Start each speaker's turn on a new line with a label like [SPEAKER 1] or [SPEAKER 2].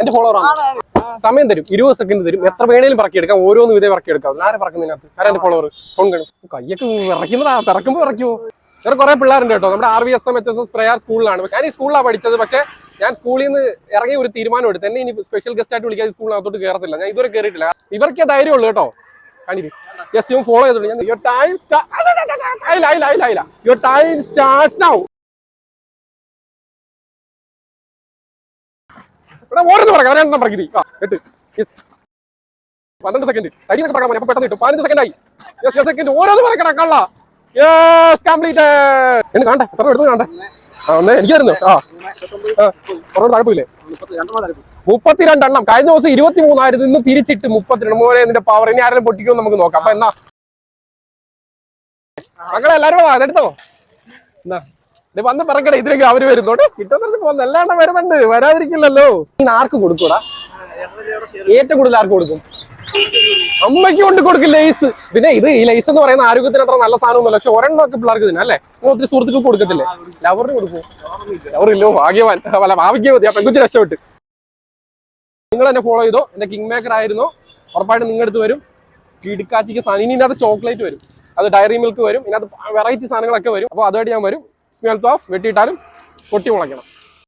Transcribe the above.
[SPEAKER 1] എന്റെ ഫോളോവർ ആണ്. സമയം തരും, 20 സെക്കൻഡ് തരും, എത്ര വേണേലും പറക്കിയെടുക്കാം, ഓരോന്നും ഇതേ പറക്കിയെടുക്കാം. ആരെ പറക്കുന്നതിനകത്ത് ആരാ എന്റെ ഫോളോവർ? കയ്യൊക്കെ വിറയ്ക്കുന്നതാ, പിറക്കുമ്പോ വിറയ്ക്കുമോ? വേറെ കുറെ പിള്ളേരുണ്ട് കേട്ടോ. നമ്മുടെ RVSM HSS പ്രയാർ സ്കൂളിലാണ്. ഞാൻ ഈ സ്കൂളിലാണ് പഠിച്ചത്. പക്ഷെ ഞാൻ സ്കൂളിൽ നിന്ന് ഇറങ്ങി ഒരു തീരുമാനം എടുത്തു, എന്നെ ഇനി സ്പെഷ്യൽ ഗസ്റ്റ് ആയിട്ട് വിളിക്കാതെ സ്കൂളിനകത്തോട്ട് കയറത്തില്ല. ഞാൻ ഇതുവരെ കയറിയിട്ടില്ല. ഇവർക്കേ ധൈര്യമുള്ളൂ കേട്ടോ. കണ്ടിട്ട് ഫോളോ ചെയ്തോളൂ. Your time starts now. ഓരോന്ന് പറയാം, 12 സെക്കൻഡ് കഴിഞ്ഞൊക്കെ പറയാൻ അപ്പൊ പെട്ടെന്ന് കിട്ടും. 15 സെക്കൻഡ് ആയി. ഓരോന്ന് പറയണം കള്ള. എന്ന് കാണട്ടെ, എത്ര എടുത്ത് കാണട്ടെ. എനിക്ക് തരുന്നു. കുഴപ്പമില്ലേ? 32 എണ്ണം. കഴിഞ്ഞ ദിവസം 23 ഇന്ന് തിരിച്ചിട്ട് 32. മോനെ നിന്റെ പവർ. ഇനി ആരെങ്കിലും പൊട്ടിക്കുമോ നമുക്ക് നോക്കാം. അപ്പൊ എന്നാ മക്കളെ എല്ലാരും അതെടുത്തോ. എന്നാ വന്ന് പറക്കട്ടെ. ഇതിലേക്ക് അവര് വരുന്നോട്ടെ. കിട്ടുന്നിടത്ത് പോകുന്ന എല്ലാണ്ണം വരുന്നുണ്ട്, വരാതിരിക്കില്ലല്ലോ. ഇനി ആർക്ക് കൊടുക്കൂടാ? ഏറ്റവും കൂടുതൽ ആർക്ക് കൊടുക്കും? അമ്മയ്ക്ക് കൊണ്ട് കൊടുക്കും ലേസ്. പിന്നെ ഈ ലേസ് എന്ന് പറയുന്ന ആരോഗ്യത്തിന് അത്ര നല്ല സാധനമൊന്നുമല്ല. പക്ഷെ ഒരെണ്ണമൊക്കെ പിള്ളേർക്ക് തന്നെ അല്ലേ? ഒത്തിരി സുഹൃത്തുക്കൾക്ക് കൊടുക്കത്തില്ലേ? ലവറിന് കൊടുക്കും. ലവറില്ലോ, ഭാഗ്യവാൻ. ഭാഗ്യവതി. ആ പെൺകുട്ടി രക്ഷപ്പെട്ട്. നിങ്ങൾ എന്നെ ഫോളോ ചെയ്തോ. എന്റെ കിങ് മേക്കർ ആയിരുന്നോ? ഉറപ്പായിട്ടും നിങ്ങളുടെ അടുത്ത് വരും കിടുക്കാച്ചിക്ക് സാധനം. ഇനി ഇതിനകത്ത് ചോക്ലേറ്റ് വരും, അത് ഡയറി മിൽക്ക് വരും, ഇതിനകത്ത് വെറൈറ്റി സാധനങ്ങളൊക്കെ വരും. അപ്പോൾ അതുമായിട്ട് ഞാൻ വരും. സ്മെൽത്ത് ഓഫ് വെട്ടിയിട്ടാലും പൊട്ടി മുളയ്ക്കണം.